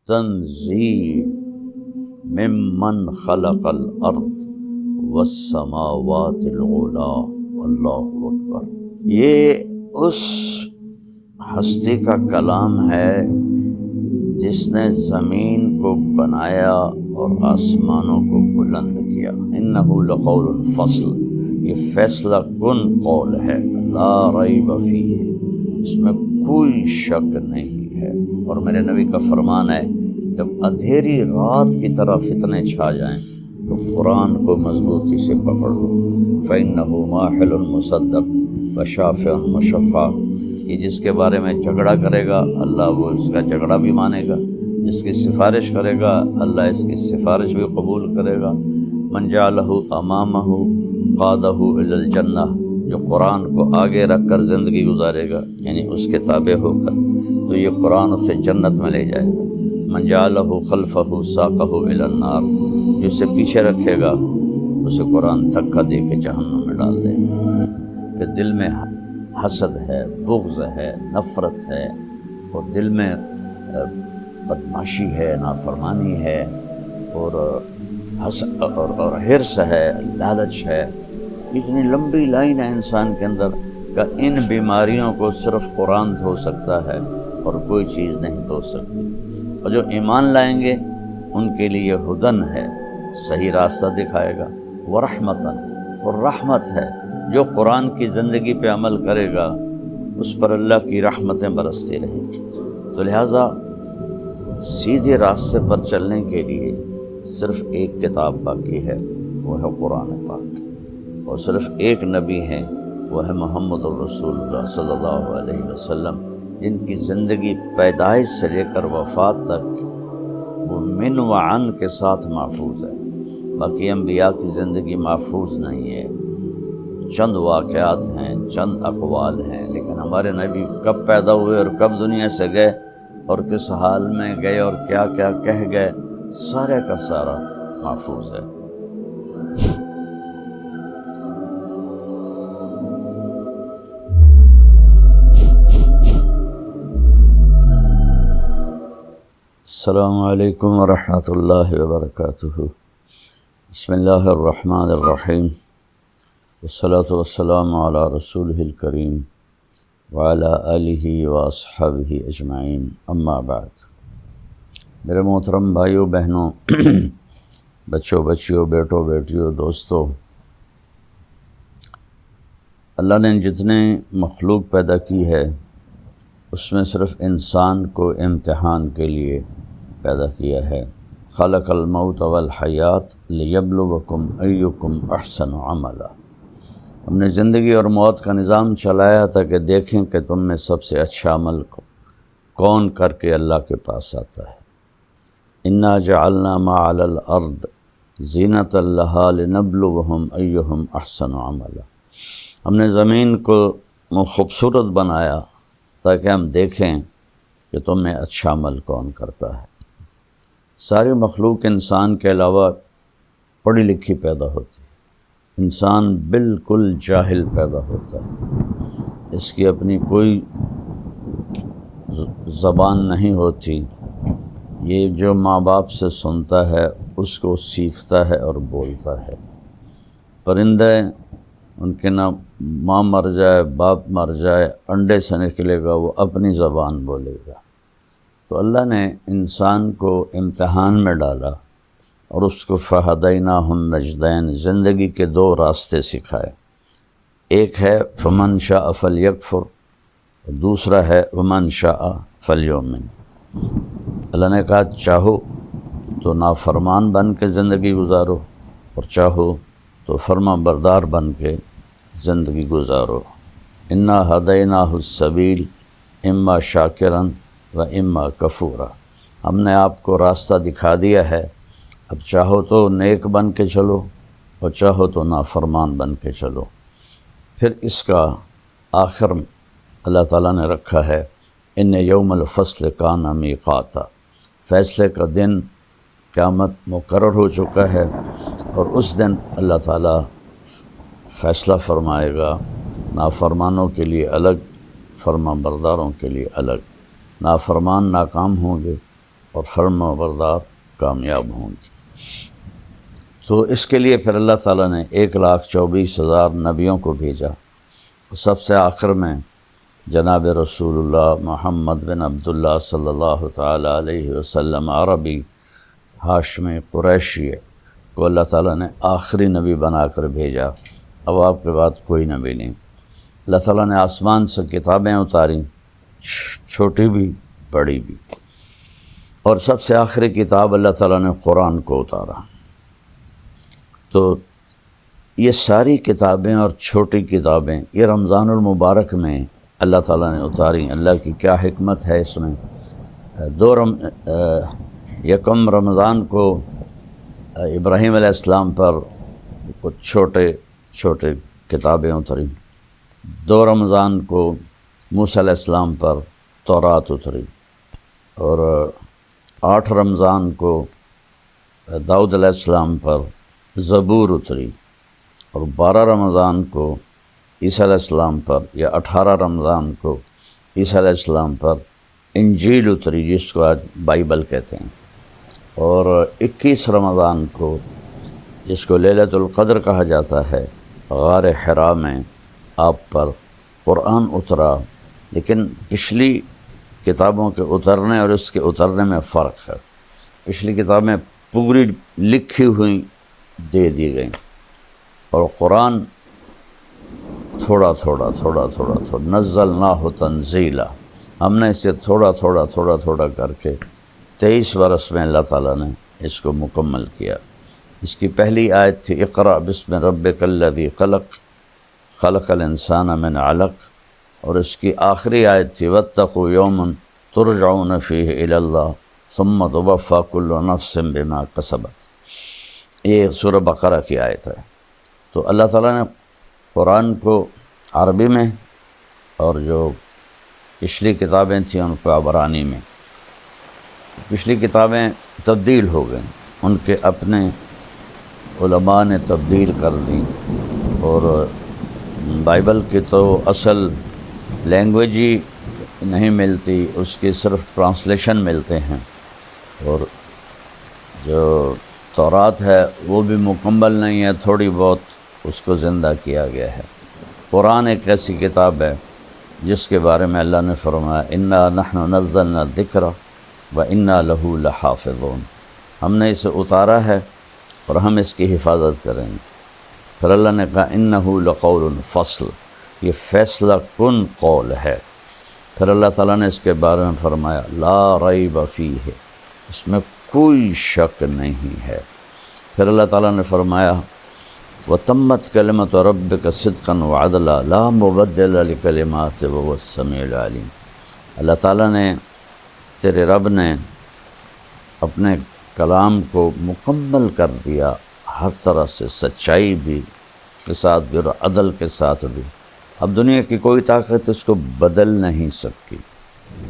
تنزیل ممن خلق الارض والسماوات العلا اللہ اکبر۔ یہ اس ہستی کا کلام ہے جس نے زمین کو بنایا اور آسمانوں کو بلند کیا۔ انہ لقول فصل، یہ فیصلہ کن قول ہے، لا ریب فیہ، اس میں کوئی شک نہیں ہے۔ اور میرے نبی کا فرمان ہے جب اندھیری رات کی طرح فتنے چھا جائیں تو قرآن کو مضبوطی سے پکڑ لو، فإنہ ماحل مصدق وشافع مشفع۔ یہ جس کے بارے میں جھگڑا کرے گا اللہ وہ اس کا جھگڑا بھی مانے گا، جس کی سفارش کرے گا اللہ اس کی سفارش بھی قبول کرے گا۔ من جعلہ امامہ قادہ الی الجنہ، جو قرآن کو آگے رکھ کر زندگی گزارے گا یعنی اس کے تابع ہو کر، تو یہ قرآن اسے جنت میں لے جائے گا۔ من جعلہ خلفہ ساقہ الی النار، جو اسے پیچھے رکھے گا اسے قرآن دھکا دے کے جہنم میں ڈال دے گا۔ کہ دل میں حسد ہے، بغض ہے، نفرت ہے، اور دل میں بدماشی ہے، نافرمانی ہے، اور حرص ہے، لالچ ہے، اتنی لمبی لائن ہے انسان کے اندر کہ ان بیماریوں کو صرف قرآن دھو سکتا ہے اور کوئی چیز نہیں دھو سکتی۔ اور جو ایمان لائیں گے ان کے لیے ہدن ہے، صحیح راستہ دکھائے گا، ورحمتاً، اور رحمت ہے، جو قرآن کی زندگی پہ عمل کرے گا اس پر اللہ کی رحمتیں برستی رہیں گی۔ تو لہٰذا سیدھے راستے پر چلنے کے لیے صرف ایک کتاب باقی ہے، وہ ہے قرآن پاک، اور صرف ایک نبی ہے، وہ ہے محمد الرسول اللہ صلی اللہ علیہ وسلم، جن کی زندگی پیدائش سے لے کر وفات تک وہ من و عن کے ساتھ محفوظ ہے۔ باقی انبیاء کی زندگی محفوظ نہیں ہے، چند واقعات ہیں، چند اقوال ہیں، لیکن ہمارے نبی کب پیدا ہوئے اور کب دنیا سے گئے اور کس حال میں گئے اور کیا کیا کہہ گئے، سارے کا سارا محفوظ ہے۔ السلام علیکم ورحمۃ اللہ وبرکاتہ۔ بسم اللہ الرحمن الرحیم، والصلاة والسلام علی رسولہ الکریم وعلی آلہ واصحابہ اجمعین، اما بعد۔ میرے محترم بھائیوں بہنوں، بچوں بچیوں، بیٹوں بیٹیوں، دوستوں، اللہ نے جتنے مخلوق پیدا کی ہے اس میں صرف انسان کو امتحان کے لیے پیدا کیا ہے۔ خلق الموت والحیات لیبلوکم ایکم احسن عملا، ہم نے زندگی اور موت کا نظام چلایا تھا کہ دیکھیں کہ تم میں سب سے اچھا عمل کون کر کے اللہ کے پاس آتا ہے۔ انا جعلنا ما علی الارض زینۃ لہا لنبلوہم ایہم احسن عملا، ہم نے زمین کو خوبصورت بنایا تاکہ ہم دیکھیں کہ تم میں اچھا عمل کون کرتا ہے۔ ساری مخلوق انسان کے علاوہ پڑھی لکھی پیدا ہوتی ہے، انسان بالکل جاہل پیدا ہوتا ہے، اس کی اپنی کوئی زبان نہیں ہوتی، یہ جو ماں باپ سے سنتا ہے اس کو سیکھتا ہے اور بولتا ہے۔ پرندے ان کے نہ ماں مر جائے باپ مر جائے انڈے سے نکلے گا، وہ اپنی زبان بولے گا۔ تو اللہ نے انسان کو امتحان میں ڈالا اور اس کو فہدیناہ النجدین، زندگی کے دو راستے سکھائے، ایک ہے فمن شاء فلیکفر، دوسرا ہے ومن شاء فلیؤمن۔ اللہ نے کہا چاہو تو نافرمان بن کے زندگی گزارو اور چاہو تو فرما بردار بن کے زندگی گزارو۔ انا ہدیناہ السبیل اما شاکرا و اما کفورا، ہم نے آپ کو راستہ دکھا دیا ہے، اب چاہو تو نیک بن کے چلو اور چاہو تو نافرمان بن کے چلو۔ پھر اس کا آخر اللہ تعالیٰ نے رکھا ہے ان یوم الفصل کان میقاتا، فیصلے کا دن قیامت مقرر ہو چکا ہے، اور اس دن اللہ تعالیٰ فیصلہ فرمائے گا، نافرمانوں کے لیے الگ، فرما برداروں کے لیے الگ۔ نافرمان ناکام ہوں گے، اور فرما بردار کامیاب ہوں گی۔ تو اس کے لیے پھر اللہ تعالیٰ نے 1,24,000 نبیوں کو بھیجا۔ سب سے آخر میں جناب رسول اللہ محمد بن عبداللہ صلی اللہ تعالیٰ علیہ وسلم عربی ہاشمی قریشی کو اللہ تعالیٰ نے آخری نبی بنا کر بھیجا۔ اب آپ کے بعد کوئی نبی نہیں۔ اللہ تعالیٰ نے آسمان سے کتابیں اتاری، چھوٹی بھی بڑی بھی، اور سب سے آخری کتاب اللہ تعالیٰ نے قرآن کو اتارا۔ تو یہ ساری کتابیں اور چھوٹی کتابیں یہ رمضان المبارک میں اللہ تعالیٰ نے اتاری۔ اللہ کی کیا حکمت ہے اس میں۔ یکم رمضان کو ابراہیم علیہ السلام پر کچھ چھوٹے کتابیں اتری، 2 رمضان کو موسیٰ علیہ السلام پر تورات اتری، اور 8 رمضان کو داؤد علیہ السلام پر زبور اتری، اور 12 رمضان کو عیسیٰ علیہ السلام پر، یا 18 رمضان کو عیسیٰ علیہ السلام پر انجیل اتری، جس کو آج بائبل کہتے ہیں، اور 21 رمضان کو جس کو لیلۃ القدر کہا جاتا ہے، غار حرا میں آپ پر قرآن اترا۔ لیکن پچھلی کتابوں کے اترنے اور اس کے اترنے میں فرق ہے۔ پچھلی کتابیں پوری لکھی ہوئی دے دی گئیں، اور قرآن تھوڑا نزلناہ تنزیلا، ہم نے اسے تھوڑا کر کے 23 برس میں اللہ تعالیٰ نے اس کو مکمل کیا۔ اس کی پہلی آیت تھی اقرأ بسم ربک الذی خلق، خلق الانسان من علق، اور اس کی آخری آیت تھی واتقوا یوما ترجعون فیہ الی اللہ ثم توفی کل نفس بما کسبت۔ یہ سورہ بقرہ کی آیت ہے۔ تو اللہ تعالیٰ نے قرآن کو عربی میں، اور جو پچھلی کتابیں تھیں ان کو عبرانی میں۔ پچھلی کتابیں تبدیل ہو گئیں، ان کے اپنے علماء نے تبدیل کر دیں، اور بائبل کی تو اصل لینگویج ہی نہیں ملتی، اس کی صرف ٹرانسلیشن ملتے ہیں، اور جو تورات ہے وہ بھی مکمل نہیں ہے، تھوڑی بہت اس کو زندہ کیا گیا ہے۔ قرآن ایک ایسی کتاب ہے جس کے بارے میں اللہ نے فرمایا انا نحن نزلنا الذکر وانا لہ لحافظون، ہم نے اسے اتارا ہے اور ہم اس کی حفاظت کریں گے۔ پھر اللہ نے کہا انہ لقول فصل، یہ فیصلہ کن قول ہے۔ پھر اللہ تعالیٰ نے اس کے بارے میں فرمایا لا ریب فیہ، اس میں کوئی شک نہیں ہے۔ پھر اللہ تعالیٰ نے فرمایا وتمت کلمۃ ربک صدقا وعدلا لا مبدل لکلماتہ وہو السمیع العلیم۔ اللہ تعالیٰ نے، تیرے رب نے اپنے کلام کو مکمل کر دیا، ہر طرح سے سچائی بھی کے ساتھ بھی اور عدل کے ساتھ بھی۔ اب دنیا کی کوئی طاقت اس کو بدل نہیں سکتی۔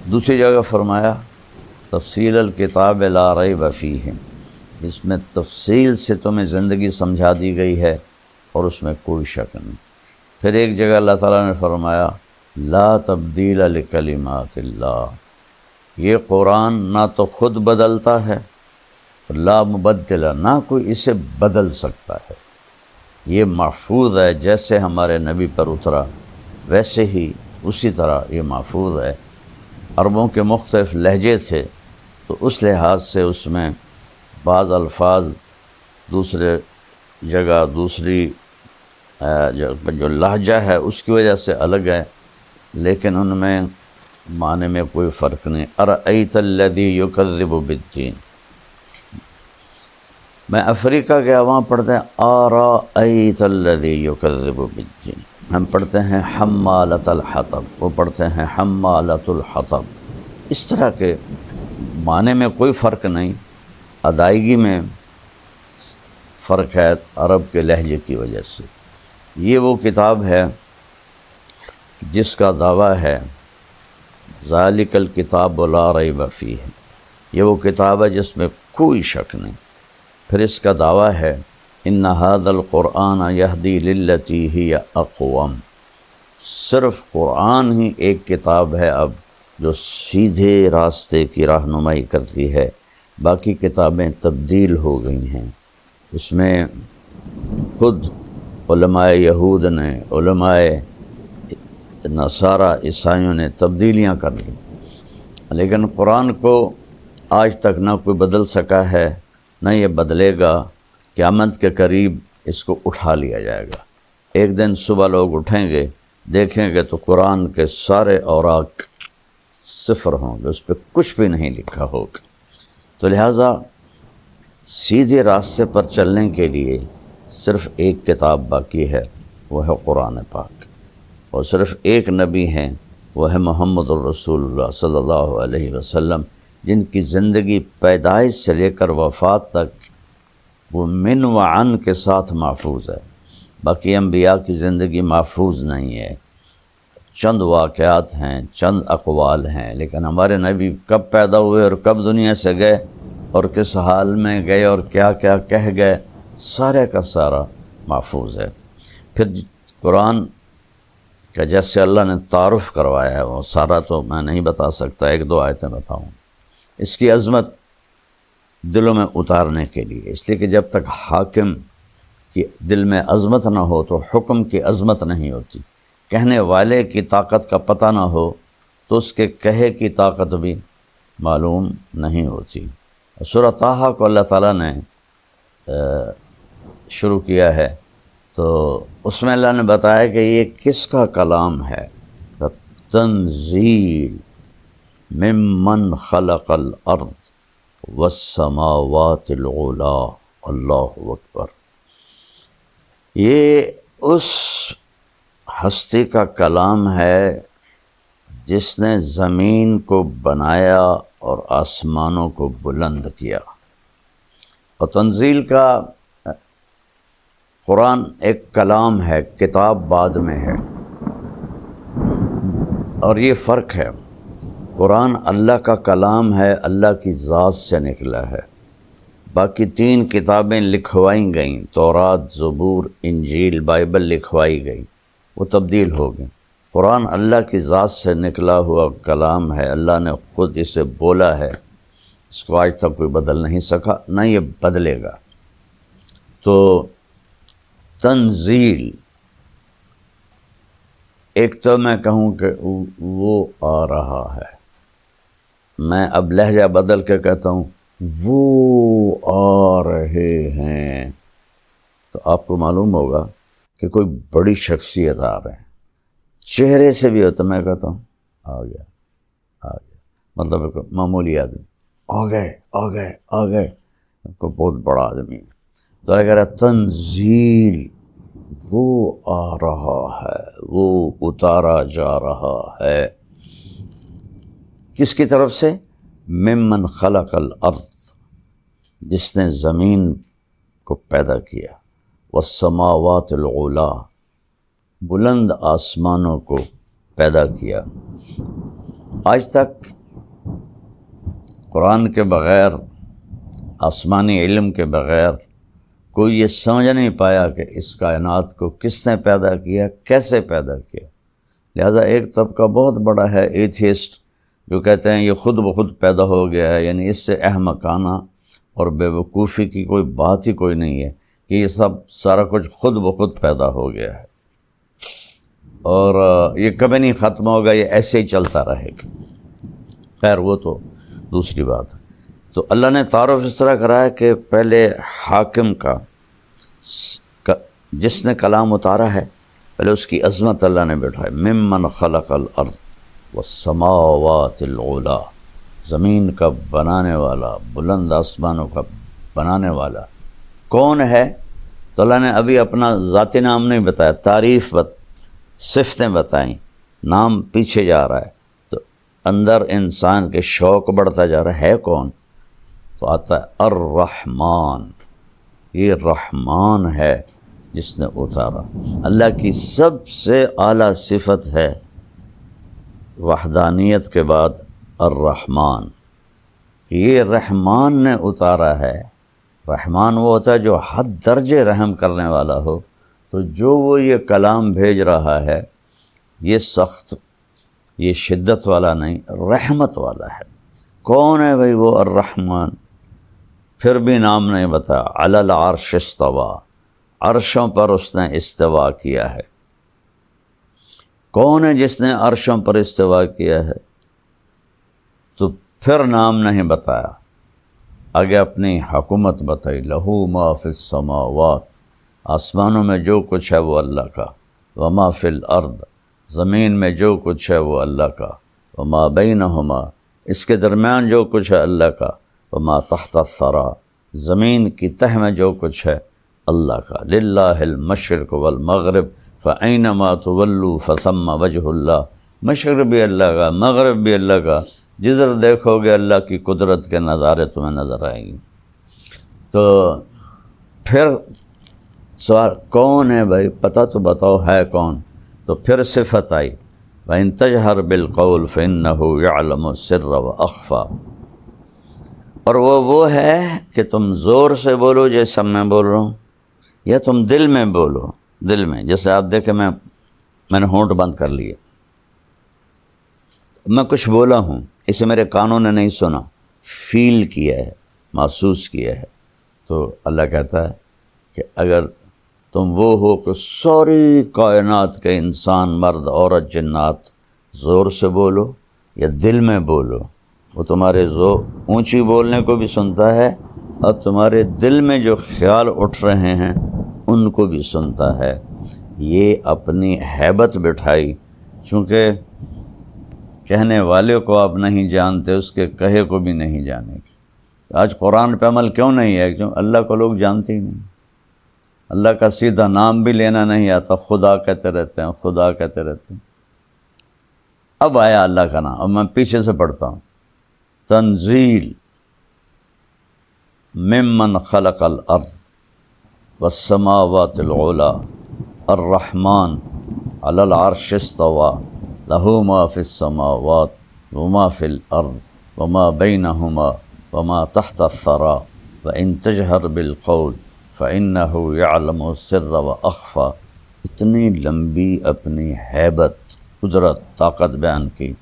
دوسری جگہ فرمایا تفصیل الکتاب لا ریب فیہ، اس میں تفصیل سے تمہیں زندگی سمجھا دی گئی ہے اور اس میں کوئی شک نہیں۔ پھر ایک جگہ اللہ تعالیٰ نے فرمایا لا تبدیل لکلمات اللہ، یہ قرآن نہ تو خود بدلتا ہے، لا مبدل، نہ کوئی اسے بدل سکتا ہے، یہ محفوظ ہے۔ جیسے ہمارے نبی پر اترا ویسے ہی اسی طرح یہ محفوظ ہے۔ عربوں کے مختلف لہجے تھے، تو اس لحاظ سے اس میں بعض الفاظ دوسرے جگہ دوسری جو لہجہ ہے اس کی وجہ سے الگ ہے، لیکن ان میں معنی میں کوئی فرق نہیں۔ ارأیت الذی یکذب بالدین، میں افریقہ گیا، وہاں پڑھتے ہیں ارأیت الذی یکذب بالدین، ہم پڑھتے ہیں حمالۃ الحطب، وہ پڑھتے ہیں حمالۃ الحطب۔ اس طرح کے معنی میں کوئی فرق نہیں، ادائیگی میں فرق ہے عرب کے لہجے کی وجہ سے۔ یہ وہ کتاب ہے جس کا دعویٰ ہے ذالک الکتاب لا ریب فیہ، یہ وہ کتاب ہے جس میں کوئی شک نہیں۔ پھر اس کا دعویٰ ہے ان ھذا القرآن یہدی للتی ہی اقوم، صرف قرآن ہی ایک کتاب ہے اب جو سیدھے راستے کی رہنمائی کرتی ہے۔ باقی کتابیں تبدیل ہو گئی ہیں، اس میں خود علماء یہود نے، علماء نصارہ عیسائیوں نے تبدیلیاں کر دیں، لیکن قرآن کو آج تک نہ کوئی بدل سکا ہے، نہ یہ بدلے گا۔ قیامت کے قریب اس کو اٹھا لیا جائے گا۔ ایک دن صبح لوگ اٹھیں گے، دیکھیں گے تو قرآن کے سارے اوراق صفر ہوں گے، اس پہ کچھ بھی نہیں لکھا ہوگا۔ تو لہٰذا سیدھے راستے پر چلنے کے لیے صرف ایک کتاب باقی ہے، وہ ہے قرآن پاک، اور صرف ایک نبی ہیں، وہ ہے محمد الرسول اللہ صلی اللہ علیہ وسلم، جن کی زندگی پیدائش سے لے کر وفات تک وہ من و عن کے ساتھ محفوظ ہے۔ باقی انبیاء کی زندگی محفوظ نہیں ہے، چند واقعات ہیں، چند اقوال ہیں، لیکن ہمارے نبی کب پیدا ہوئے اور کب دنیا سے گئے اور کس حال میں گئے اور کیا کیا کہہ گئے، سارے کا سارا محفوظ ہے۔ پھر قرآن کا جیسے اللہ نے تعارف کروایا ہے، وہ سارا تو میں نہیں بتا سکتا، ایک دو آیتیں بتاؤں۔ اس کی عظمت دلوں میں اتارنے کے لیے، اس لیے کہ جب تک حاکم کی دل میں عظمت نہ ہو تو حکم کی عظمت نہیں ہوتی، کہنے والے کی طاقت کا پتہ نہ ہو تو اس کے کہے کی طاقت بھی معلوم نہیں ہوتی۔ سورہ طٰہٰ کو اللہ تعالیٰ نے شروع کیا ہے تو اس میں اللہ نے بتایا کہ یہ کس کا کلام ہے، تنزیل ممن خلق الارض والسماوات العلا، اللہ اکبر۔ یہ اس ہستی کا کلام ہے جس نے زمین کو بنایا اور آسمانوں کو بلند کیا۔ اور تنزیل کا قرآن ایک کلام ہے، کتاب بعد میں ہے، اور یہ فرق ہے۔ قرآن اللہ کا کلام ہے، اللہ کی ذات سے نکلا ہے۔ باقی 3 کتابیں لکھوائی گئیں، تورات، زبور، انجیل، بائبل لکھوائی گئی، وہ تبدیل ہو گئی۔ قرآن اللہ کی ذات سے نکلا ہوا کلام ہے، اللہ نے خود اسے بولا ہے، اس کو آج تک کوئی بدل نہیں سکا، نہ یہ بدلے گا۔ تو تنزیل، ایک تو میں کہوں کہ وہ آ رہا ہے، میں اب لہجہ بدل کے کہتا ہوں وہ آ رہے ہیں، تو آپ کو معلوم ہوگا کہ کوئی بڑی شخصیت آ رہے ہیں۔ چہرے سے بھی ہوتا، میں کہتا ہوں آ گیا، مطلب ایک معمولی آدمی آ گئے، کوئی بہت بڑا آدمی ہے، تو اگر تنزیل، وہ آ رہا ہے، وہ اتارا جا رہا ہے، کس کی طرف سے؟ ممن خلق الارض، جس نے زمین کو پیدا کیا، والسماوات العلا، بلند آسمانوں کو پیدا کیا۔ آج تک قرآن کے بغیر، آسمانی علم کے بغیر کوئی یہ سمجھ نہیں پایا کہ اس کائنات کو کس نے پیدا کیا، کیسے پیدا کیا۔ لہذا ایک طبقہ بہت بڑا ہے ایتھیسٹ، جو کہتے ہیں یہ خود بخود پیدا ہو گیا ہے، یعنی اس سے احمقانہ اور بے وقوفی کی کوئی بات ہی کوئی نہیں ہے کہ یہ سارا کچھ خود بخود پیدا ہو گیا ہے، اور یہ کبھی نہیں ختم ہوگا، یہ ایسے ہی چلتا رہے گا۔ خیر وہ تو دوسری بات ہے۔ تو اللہ نے تعارف اس طرح کرایا کہ پہلے حاکم کا جس نے کلام اتارا ہے، پہلے اس کی عظمت اللہ نے بٹھائی، ممن خلق الارض والسماوات العلا، زمین کا بنانے والا، بلند آسمانوں کا بنانے والا کون ہے؟ تو اللہ نے ابھی اپنا ذاتی نام نہیں بتایا، تعریف صفتیں بتائیں، نام پیچھے جا رہا ہے، تو اندر انسان کے شوق بڑھتا جا رہا ہے کون؟ تو آتا ہے الرحمن، یہ رحمان ہے جس نے اتارا۔ اللہ کی سب سے اعلیٰ صفت ہے وحدانیت کے بعد الرحمن، یہ رحمان نے اتارا ہے۔ رحمان وہ ہوتا ہے جو حد درجے رحم کرنے والا ہو، تو جو وہ یہ کلام بھیج رہا ہے، یہ سخت یہ شدت والا نہیں، رحمت والا ہے۔ کون ہے بھائی وہ الرحمن؟ پھر بھی نام نہیں بتایا۔ علی العرش استویٰ، عرشوں پر اس نے استوا کیا ہے۔ کون ہے جس نے عرشوں پر استوا کیا ہے؟ تو پھر نام نہیں بتایا، آگے اپنی حکومت بتائی۔ لہو ما فی السماوات، آسمانوں میں جو کچھ ہے وہ اللہ کا، وما فی الارض، زمین میں جو کچھ ہے وہ اللہ کا، وما بینہما، اس کے درمیان جو کچھ ہے اللہ کا، وما تحت الثری، زمین کی تہ میں جو کچھ ہے اللہ کا۔ للہ المشرق والمغرب فأینما تولوا فثم وجہ اللہ، مشرق بھی اللہ کا، مغرب بھی اللہ کا، جدھر دیکھو گے اللہ کی قدرت کے نظارے تمہیں نظر آئیں گے۔ تو پھر سوال کون ہے بھائی؟ پتہ تو بتاؤ ہے کون؟ تو پھر صفت آئی، وَإِن تَجْهَرْ بِالْقَوْلِ فَإِنَّهُ يَعْلَمُ السِّرَّ وَأَخْفَى، اور وہ ہے کہ تم زور سے بولو جیسا میں بول رہا ہوں، یا تم دل میں بولو، دل میں، جیسے آپ دیکھیں میں نے ہونٹ بند کر لیے، میں کچھ بولا ہوں، اسے میرے کانوں نے نہیں سنا، فیل کیا ہے، محسوس کیا ہے۔ تو اللہ کہتا ہے کہ اگر تم وہ ہو کہ ساری کائنات کے انسان، مرد، عورت، جنات زور سے بولو یا دل میں بولو، وہ تمہارے اونچی بولنے کو بھی سنتا ہے، اور تمہارے دل میں جو خیال اٹھ رہے ہیں ان کو بھی سنتا ہے۔ یہ اپنی ہیبت بٹھائی، چونکہ کہنے والے کو آپ نہیں جانتے، اس کے کہے کو بھی نہیں جانے گے۔ آج قرآن پہ عمل کیوں نہیں ہے؟ کیوں؟ اللہ کو لوگ جانتے ہی نہیں، اللہ کا سیدھا نام بھی لینا نہیں آتا، خدا کہتے رہتے ہیں، خدا کہتے رہتے ہیں۔ اب آیا اللہ کا نام، اب میں پیچھے سے پڑھتا ہوں۔ تنزیل ممن خلق الارض والسماوات العلی الرحمن علی العرش استویٰ لہ ما فی السماوات وما فی الارض وما بینہما وما تحت الثری وإن تجہر بالقول فإنہ یعلم السر وأخفی۔ اتنی لمبی اپنی ہیبت، قدرت، طاقت بیان کی،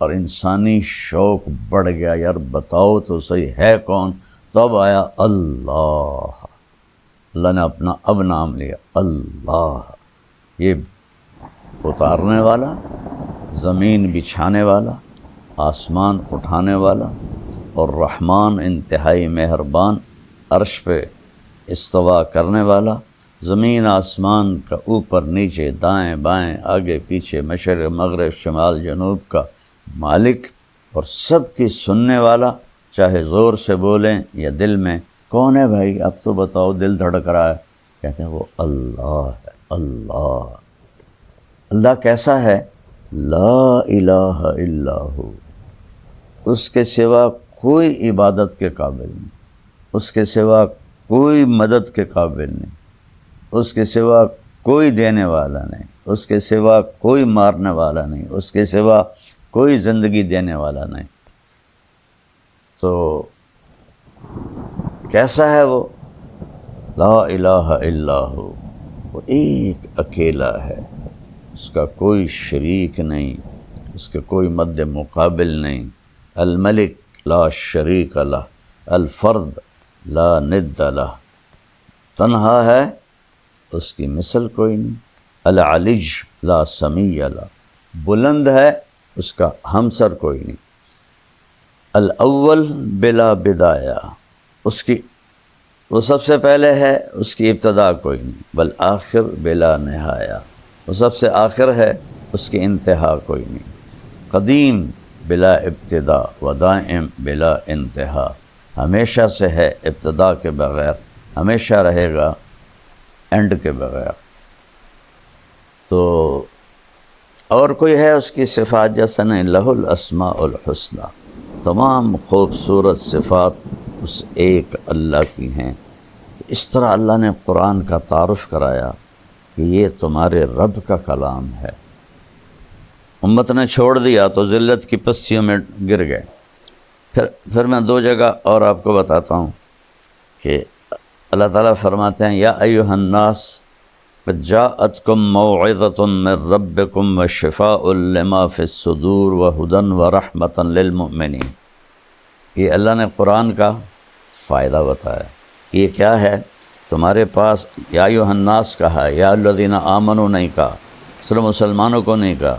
اور انسانی شوق بڑھ گیا، یار بتاؤ تو صحیح ہے کون؟ تب آیا اللہ۔ اللہ نے اپنا اب نام لیا، اللہ، یہ اتارنے والا، زمین بچھانے والا، آسمان اٹھانے والا، اور رحمان انتہائی مہربان، عرش پہ استوا کرنے والا، زمین آسمان کا اوپر نیچے دائیں بائیں آگے پیچھے مشرق مغرب شمال جنوب کا مالک، اور سب کی سننے والا، چاہے زور سے بولیں یا دل میں۔ کون ہے بھائی؟ اب تو بتاؤ، دل دھڑک رہا ہے۔ کہتے ہیں وہ اللہ ہے۔ اللہ، اللہ کیسا ہے؟ لا الہ الا ہو، اس کے سوا کوئی عبادت کے قابل نہیں، اس کے سوا کوئی مدد کے قابل نہیں، اس کے سوا کوئی دینے والا نہیں، اس کے سوا کوئی مارنے والا نہیں، اس کے سوا کوئی زندگی دینے والا نہیں۔ تو کیسا ہے وہ؟ لا الہ الا ہو، وہ ایک اکیلا ہے، اس کا کوئی شریک نہیں، اس کے کوئی مد مقابل نہیں۔ الملک لا شریک لہ، الفرد لا ند لہ، تنہا ہے، اس کی مثل کوئی نہیں۔ العلج لا سمیع لہ، بلند ہے، اس کا ہمسر کوئی نہیں۔ الاول بلا بدایہ، اس کی وہ سب سے پہلے ہے، اس کی ابتدا کوئی نہیں۔ والآخر بلا نہایہ، وہ سب سے آخر ہے، اس کی انتہا کوئی نہیں۔ قدیم بلا ابتدا و دائم بلا انتہا، ہمیشہ سے ہے ابتدا کے بغیر، ہمیشہ رہے گا اینڈ کے بغیر۔ تو اور کوئی ہے اس کی صفات جیسا نہیں؟ لہ الاسماء الحسنی، تمام خوبصورت صفات اس ایک اللہ کی ہیں۔ تو اس طرح اللہ نے قرآن کا تعارف کرایا کہ یہ تمہارے رب کا کلام ہے۔ امت نے چھوڑ دیا تو ذلت کی پستیوں میں گر گئے۔ پھر میں دو جگہ اور آپ کو بتاتا ہوں کہ اللہ تعالیٰ فرماتے ہیں یا ایھا الناس جاءتکم موعظۃ من ربکم وشفاء لما فی الصدور وہدی ورحمۃ للمؤمنین۔ یہ اللہ نے قرآن کا فائدہ بتایا۔ یہ کیا ہے؟ تمہارے پاس یا ایھا الناس کہا، یا الذین آمنوا نہیں کہا، صرف مسلمانوں کو نہیں کہا،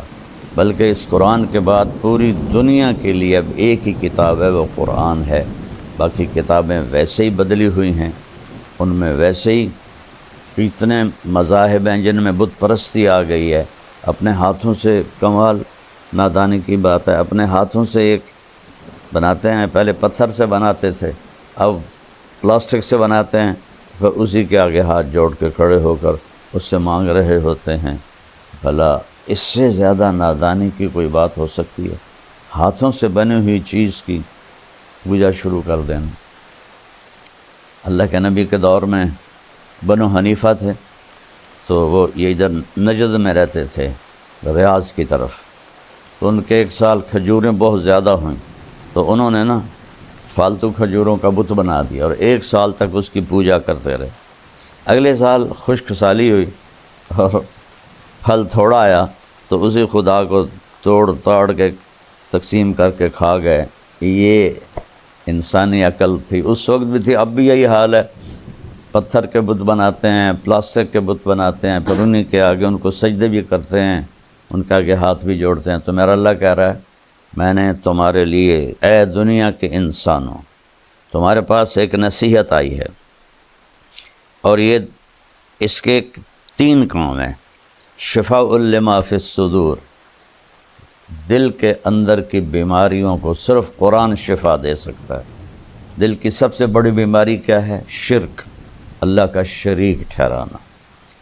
بلکہ اس قرآن کے بعد پوری دنیا کے لیے اب ایک ہی کتاب ہے، وہ قرآن ہے۔ باقی کتابیں ویسے ہی بدلی ہوئی ہیں، ان میں ویسے ہی اتنے مذاہب ہیں جن میں بت پرستی آ گئی ہے۔ اپنے ہاتھوں سے، کمال نادانی کی بات ہے، اپنے ہاتھوں سے ایک بناتے ہیں، پہلے پتھر سے بناتے تھے، اب پلاسٹک سے بناتے ہیں، پھر اسی کے آگے ہاتھ جوڑ کے کھڑے ہو کر اس سے مانگ رہے ہوتے ہیں۔ بھلا اس سے زیادہ نادانی کی کوئی بات ہو سکتی ہے؟ ہاتھوں سے بنی ہوئی چیز کی پوجا شروع کر دینا۔ اللہ کے نبی کے دور میں بنو حنیفہ تھے، تو وہ یہ ادھر نجد میں رہتے تھے، ریاض کی طرف۔ تو ان کے ایک سال کھجوریں بہت زیادہ ہوئیں، تو انہوں نے نا فالتو کھجوروں کا بت بنا دیا اور ایک سال تک اس کی پوجا کرتے رہے۔ اگلے سال خشک سالی ہوئی اور پھل تھوڑا آیا، تو اسی خدا کو توڑ تاڑ کے تقسیم کر کے کھا گئے۔ یہ انسانی عقل تھی، اس وقت بھی تھی، اب بھی یہی حال ہے۔ پتھر کے بت بناتے ہیں، پلاسٹک کے بت بناتے ہیں، پھر انہیں کے آگے ان کو سجدے بھی کرتے ہیں، ان کے آگے ہاتھ بھی جوڑتے ہیں۔ تو میرا اللہ کہہ رہا ہے، میں نے تمہارے لیے، اے دنیا کے انسانوں، تمہارے پاس ایک نصیحت آئی ہے، اور یہ اس کے 3 کام ہیں۔ شفاء لما فی الصدور، دل کے اندر کی بیماریوں کو صرف قرآن شفا دے سکتا ہے۔ دل کی سب سے بڑی بیماری کیا ہے؟ شرک، اللہ کا شریک ٹھہرانا۔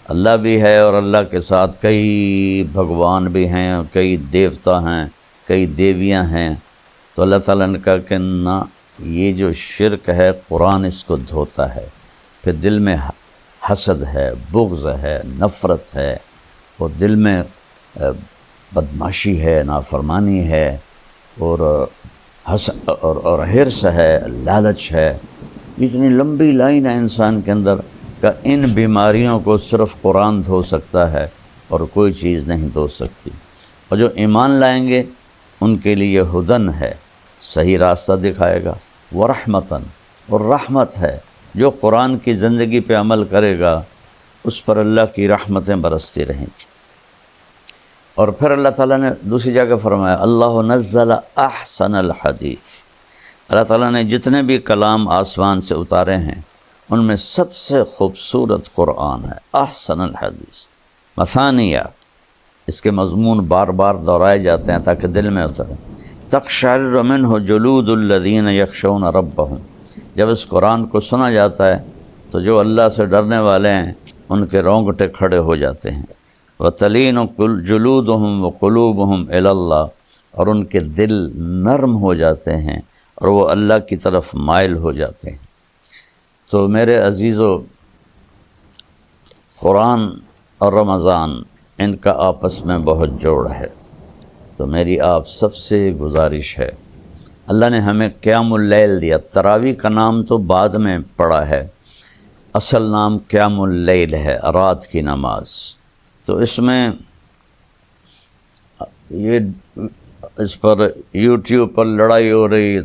اللہ بھی ہے اور اللہ کے ساتھ کئی بھگوان بھی ہیں، کئی دیوتا ہیں، کئی دیویاں ہیں۔ تو اللہ تعالیٰ نے کہا کہ نہ، یہ جو شرک ہے قرآن اس کو دھوتا ہے۔ پھر دل میں حسد ہے، بغض ہے، نفرت ہے، اور دل میں بدماشی ہے، نافرمانی ہے، اور حرص ہے، لالچ ہے۔ اتنی لمبی لائن ہے انسان کے اندر کہ ان بیماریوں کو صرف قرآن دھو سکتا ہے اور کوئی چیز نہیں دھو سکتی۔ اور جو ایمان لائیں گے ان کے لیے ہدن ہے، صحیح راستہ دکھائے گا، ورحمتاً، اور رحمت ہے۔ جو قرآن کی زندگی پہ عمل کرے گا اس پر اللہ کی رحمتیں برستی رہیں گی۔ اور پھر اللہ تعالیٰ نے دوسری جگہ فرمایا، اللہ نزل احسن الحدیث، اللہ تعالیٰ نے جتنے بھی کلام آسمان سے اتارے ہیں ان میں سب سے خوبصورت قرآن ہے، احسن الحدیث۔ مثانیہ، اس کے مضمون بار بار دہرائے جاتے ہیں تاکہ دل میں اترے۔ تقشعر منہ جلود الذین یخشون ربہم، جب اس قرآن کو سنا جاتا ہے تو جو اللہ سے ڈرنے والے ہیں ان کے رونگٹے کھڑے ہو جاتے ہیں۔ وَتَلِينُ جُلُودُهُمْ وَقُلُوبُهُمْ إِلَى اللَّهِ، اور ان کے دل نرم ہو جاتے ہیں اور وہ اللہ کی طرف مائل ہو جاتے ہیں۔ تو میرے عزیزو، قرآن اور رمضان ان کا آپس میں بہت جوڑ ہے۔ تو میری آپ سب سے گزارش ہے، اللہ نے ہمیں قیام اللیل دیا۔ تراویح کا نام تو بعد میں پڑا ہے، اصل نام قیام اللیل ہے، رات کی نماز۔ تو اس میں یہ اس پر یوٹیوب پر لڑائی ہو رہی،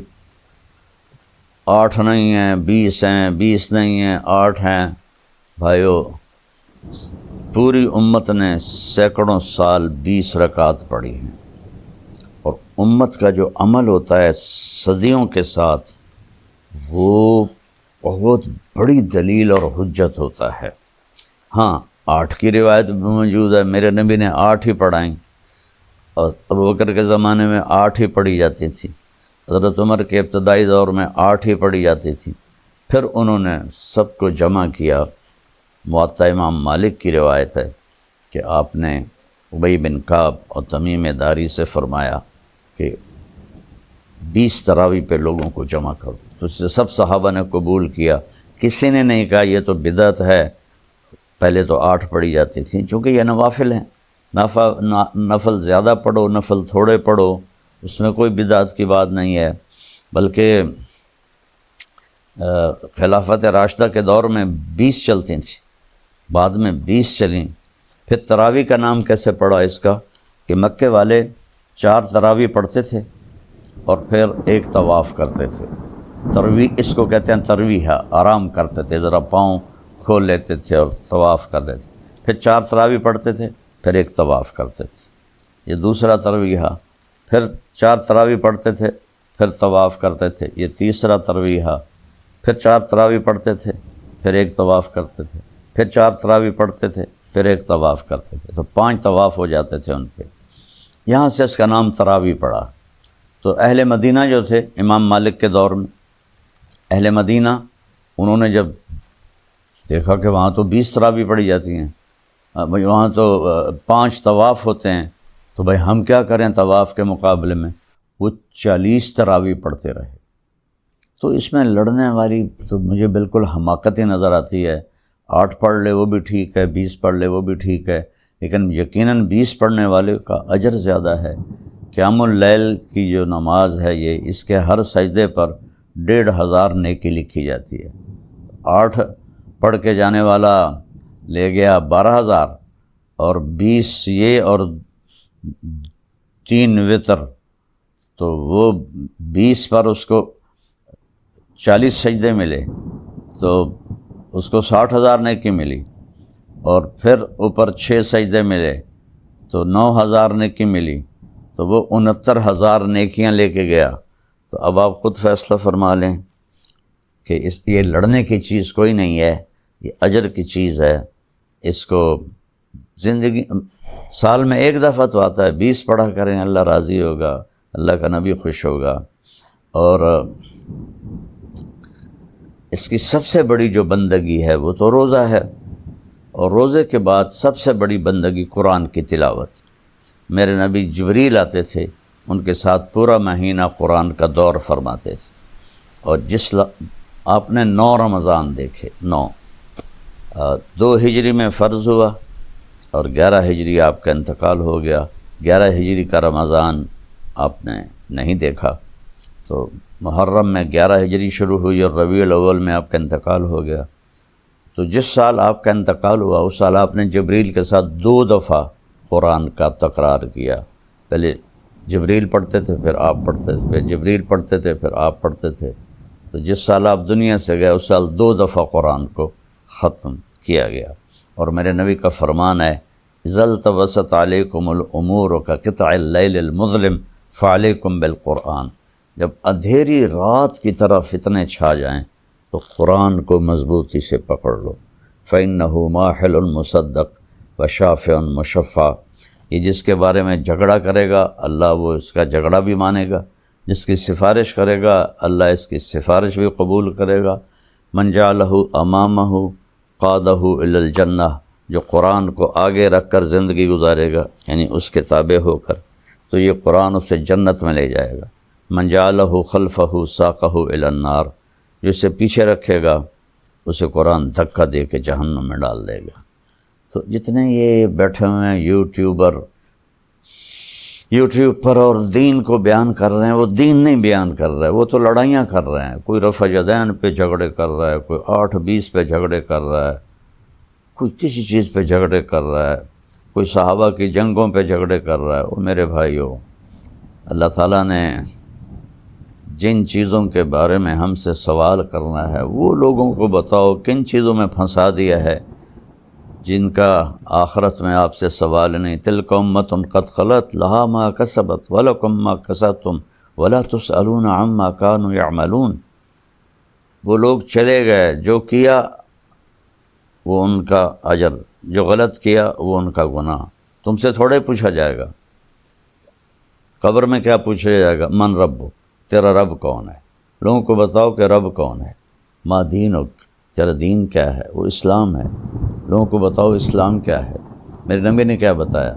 8 نہیں ہیں، 20 ہیں، 20 نہیں ہیں، 8 ہیں۔ بھائیو، پوری امت نے سینکڑوں سال 20 رکعت پڑھی ہیں، اور امت کا جو عمل ہوتا ہے صدیوں کے ساتھ، وہ بہت بڑی دلیل اور حجت ہوتا ہے۔ ہاں، 8 کی روایت موجود ہے، میرے نبی نے 8 ہی پڑھائیں، اور ابوبکر کے زمانے میں 8 ہی پڑھی جاتی تھی، حضرت عمر کے ابتدائی دور میں 8 ہی پڑھی جاتی تھی۔ پھر انہوں نے سب کو جمع کیا۔ موطا امام مالک کی روایت ہے کہ آپ نے ابی بن کعب اور تمیم داری سے فرمایا کہ 20 تراویح پہ لوگوں کو جمع کرو، تو اس سے سب صحابہ نے قبول کیا۔ کسی نے نہیں کہا یہ تو بدعت ہے، پہلے تو 8 پڑھی جاتی تھیں، چونکہ یہ نوافل ہیں، نفل زیادہ پڑھو، نفل تھوڑے پڑھو، اس میں کوئی بدعت کی بات نہیں ہے۔ بلکہ خلافت راشدہ کے دور میں 20 چلتی تھیں، بعد میں 20 چلیں۔ پھر تراویح کا نام کیسے پڑا اس کا کہ مکے والے 4 تراویح پڑھتے تھے اور پھر ایک طواف کرتے تھے۔ ترویح اس کو کہتے ہیں، ترویح، آرام کرتے تھے، ذرا پاؤں کھول لیتے تھے اور طواف کر لیتے۔ پھر 4 تراویح پڑھتے تھے، پھر ایک طواف کرتے تھے، یہ دوسرا ترویح۔ پھر 4 تراویح پڑھتے تھے، پھر طواف کرتے تھے، یہ تیسرا ترویح۔ پھر 4 تراویح پڑھتے تھے، پھر ایک طواف کرتے تھے، پھر 4 تراویح پڑھتے تھے، پھر ایک طواف کرتے تھے، تو 5 طواف ہو جاتے تھے ان کے۔ یہاں سے اس کا نام تراویح پڑا۔ تو اہل مدینہ جو تھے امام مالک کے دور میں، اہل مدینہ انہوں نے جب دیکھا کہ وہاں تو 20 تراویح پڑھی جاتی ہیں، وہاں تو 5 طواف ہوتے ہیں، تو بھائی ہم کیا کریں طواف کے مقابلے میں؟ وہ 40 تراویح پڑھتے رہے۔ تو اس میں لڑنے والی تو مجھے بالکل حماقت ہی نظر آتی ہے۔ 8 پڑھ لے وہ بھی ٹھیک ہے، 20 پڑھ لے وہ بھی ٹھیک ہے، لیکن یقیناً 20 پڑھنے والے کا اجر زیادہ ہے۔ قیام اللیل کی جو نماز ہے، یہ اس کے ہر سجدے پر 1500 نیکی لکھی جاتی ہے۔ 8 پڑھ کے جانے والا لے گیا 12000، اور 20 یہ اور 3 وطر، تو وہ 20 پر اس کو 40 سجدے ملے، تو اس کو 60,000 نیکی ملی، اور پھر اوپر 6 سجدے ملے تو 9000 نیکی ملی، تو وہ 69,000 نیکیاں لے کے گیا۔ تو اب آپ خود فیصلہ فرما لیں کہ یہ لڑنے کی چیز کوئی نہیں ہے، یہ اجر کی چیز ہے۔ اس کو زندگی سال میں 1 دفعہ تو آتا ہے، 20 پڑھا کریں، اللہ راضی ہوگا، اللہ کا نبی خوش ہوگا۔ اور اس کی سب سے بڑی جو بندگی ہے وہ تو روزہ ہے، اور روزے کے بعد سب سے بڑی بندگی قرآن کی تلاوت۔ میرے نبی جبریل آتے تھے، ان کے ساتھ پورا مہینہ قرآن کا دور فرماتے تھے۔ اور آپ نے 9 رمضان دیکھے، 9، 2 ہجری میں فرض ہوا اور 11 ہجری آپ کا انتقال ہو گیا۔ 11 ہجری کا رمضان آپ نے نہیں دیکھا، تو محرم میں 11 ہجری شروع ہوئی اور ربیع الاول میں آپ کا انتقال ہو گیا۔ تو جس سال آپ کا انتقال ہوا اس سال آپ نے جبریل کے ساتھ 2 دفعہ قرآن کا تکرار کیا۔ پہلے جبریل پڑھتے تھے، پھر آپ پڑھتے تھے، پھر جبریل پڑھتے تھے، پھر آپ پڑھتے تھے۔ تو جس سال آپ دنیا سے گئے اس سال 2 دفعہ قرآن کو ختم کیا گیا۔ اور میرے نبی کا فرمان ہے، اذا التبست علیکم الامور کقطع اللیل المظلم فعلیکم بالقرآن، جب اندھیری رات کی طرح فتنے چھا جائیں تو قرآن کو مضبوطی سے پکڑ لو۔ فإنہ ماحل مصدق وشافع مشفع، یہ جس کے بارے میں جھگڑا کرے گا اللہ وہ اس کا جھگڑا بھی مانے گا، جس کی سفارش کرے گا اللہ اس کی سفارش بھی قبول کرے گا۔ من جعلہ امامہ قادہ الی الجنہ، جو قرآن کو آگے رکھ کر زندگی گزارے گا، یعنی اس کے تابع ہو کر، تو یہ قرآن اسے جنت میں لے جائے گا۔ من جعلہ خلفہ ساقہ الی النار، جو اسے پیچھے رکھے گا اسے قرآن دھکا دے کے جہنم میں ڈال دے گا۔ تو جتنے یہ بیٹھے ہوئے ہیں یوٹیوب پر اور دین کو بیان کر رہے ہیں، وہ دین نہیں بیان کر رہے، وہ تو لڑائیاں کر رہے ہیں۔ کوئی رفع یدین پہ جھگڑے کر رہا ہے، کوئی 8-20 پہ جھگڑے کر رہا ہے، کوئی کسی چیز پہ جھگڑے کر رہا ہے، کوئی صحابہ کی جنگوں پہ جھگڑے کر رہا ہے۔ وہ میرے بھائیوں، اللہ تعالیٰ نے جن چیزوں کے بارے میں ہم سے سوال کرنا ہے وہ لوگوں کو بتاؤ کن چیزوں میں پھنسا دیا ہے جن کا آخرت میں آپ سے سوال نہیں۔ تلک امۃ قد خلت لہا ما کسبت ولکم ما کسبتم ولا تسألون عما کانوا یعملون۔ وہ لوگ چلے گئے، جو کیا وہ ان کا اجر، جو غلط کیا وہ ان کا گناہ۔ تم سے تھوڑے پوچھا جائے گا، قبر میں کیا پوچھا جائے گا؟ من ربک، تیرا رب کون ہے؟ لوگوں کو بتاؤ کہ رب کون ہے۔ ما دینک، تیرا دین کیا ہے؟ وہ اسلام ہے۔ لوگوں کو بتاؤ اسلام کیا ہے۔ میرے نبی نے کیا بتایا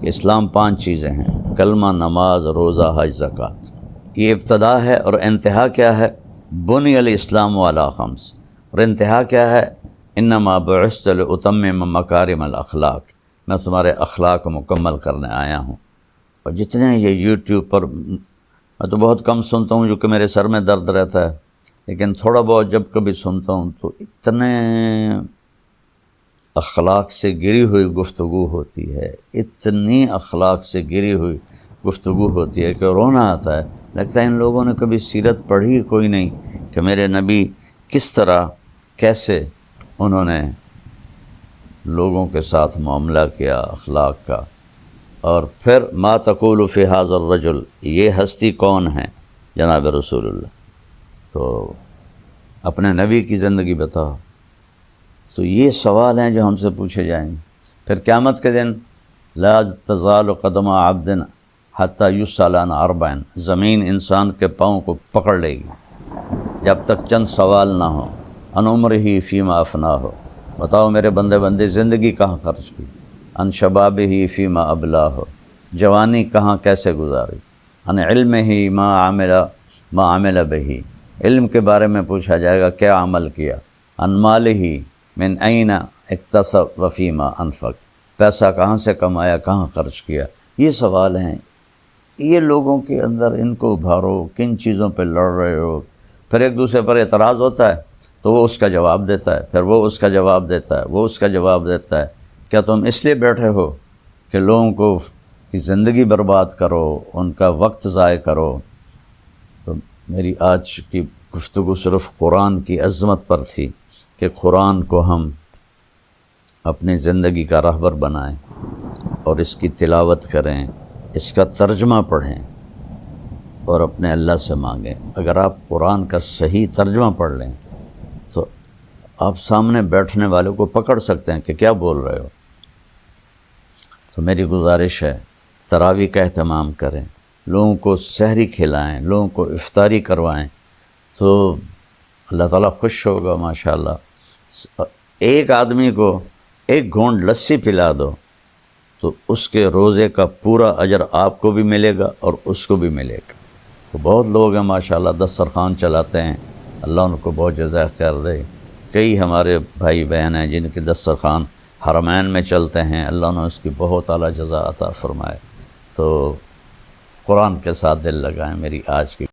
کہ اسلام 5 چیزیں ہیں، کلمہ، نماز، روزہ، حج، زکوٰۃ۔ یہ ابتدا ہے، اور انتہا کیا ہے؟ بنی الاسلام علی 5، اور انتہا کیا ہے؟ انما بعثت لاتمم مکارم الاخلاق، میں تمہارے اخلاق مکمل کرنے آیا ہوں۔ اور جتنے یہ یوٹیوب پر، میں تو بہت کم سنتا ہوں جو کہ میرے سر میں درد رہتا ہے، لیکن تھوڑا بہت جب کبھی سنتا ہوں تو اتنے اخلاق سے گری ہوئی گفتگو ہوتی ہے، اتنی اخلاق سے گری ہوئی گفتگو ہوتی ہے کہ رونا آتا ہے۔ لگتا ہے ان لوگوں نے کبھی سیرت پڑھی کوئی نہیں کہ میرے نبی کس طرح، کیسے انہوں نے لوگوں کے ساتھ معاملہ کیا اخلاق کا۔ اور پھر ما تقول فی ھذا الرجل، یہ ہستی کون ہے؟ جناب رسول اللہ۔ تو اپنے نبی کی زندگی بتاؤ۔ تو یہ سوال ہیں جو ہم سے پوچھے جائیں گے۔ پھر قیامت کے دن لا تزال قدم عبد حتی یسأل عن اربع، زمین انسان کے پاؤں کو پکڑ لے گی جب تک چند سوال نہ ہو۔ عن عمرہ فیما افناہ، بتاؤ میرے بندے زندگی کہاں خرچ کی۔ عن شبابہ فیما ابلاہ، جوانی کہاں کیسے گزاری۔ عن علمہ ما عمل بہ، علم کے بارے میں پوچھا جائے گا کیا عمل کیا۔ عن مالہ من این اکتسب وفیما انفق، پیسہ کہاں سے کمایا، کہاں خرچ کیا۔ یہ سوال ہیں، یہ لوگوں کے اندر ان کو ابھارو، کن چیزوں پہ لڑ رہے ہو۔ پھر ایک دوسرے پر اعتراض ہوتا ہے تو وہ اس کا جواب دیتا ہے، پھر وہ اس کا جواب دیتا ہے، وہ اس کا جواب دیتا ہے۔ کیا تم اس لیے بیٹھے ہو کہ لوگوں کو کی زندگی برباد کرو، ان کا وقت ضائع کرو؟ تو میری آج کی گفتگو صرف قرآن کی عظمت پر تھی کہ قرآن کو ہم اپنی زندگی کا راہبر بنائیں اور اس کی تلاوت کریں، اس کا ترجمہ پڑھیں اور اپنے اللہ سے مانگیں۔ اگر آپ قرآن کا صحیح ترجمہ پڑھ لیں تو آپ سامنے بیٹھنے والے کو پکڑ سکتے ہیں کہ کیا بول رہے ہو۔ تو میری گزارش ہے تراویح کا اہتمام کریں، لوگوں کو سحری کھلائیں، لوگوں کو افطاری کروائیں، تو اللہ تعالیٰ خوش ہوگا ماشاءاللہ۔ ایک آدمی کو ایک گھونٹ لسی پلا دو تو اس کے روزے کا پورا اجر آپ کو بھی ملے گا اور اس کو بھی ملے گا۔ تو بہت لوگ ہیں ماشاءاللہ دسترخوان چلاتے ہیں، اللہ ان کو بہت جزائے خیر دے۔ کئی ہمارے بھائی بہن ہیں جن کے دسترخوان حرمین میں چلتے ہیں، اللہ نے اس کی بہت اعلیٰ جزا عطا فرمائے۔ تو قرآن کے ساتھ دل لگائیں۔ میری آج کی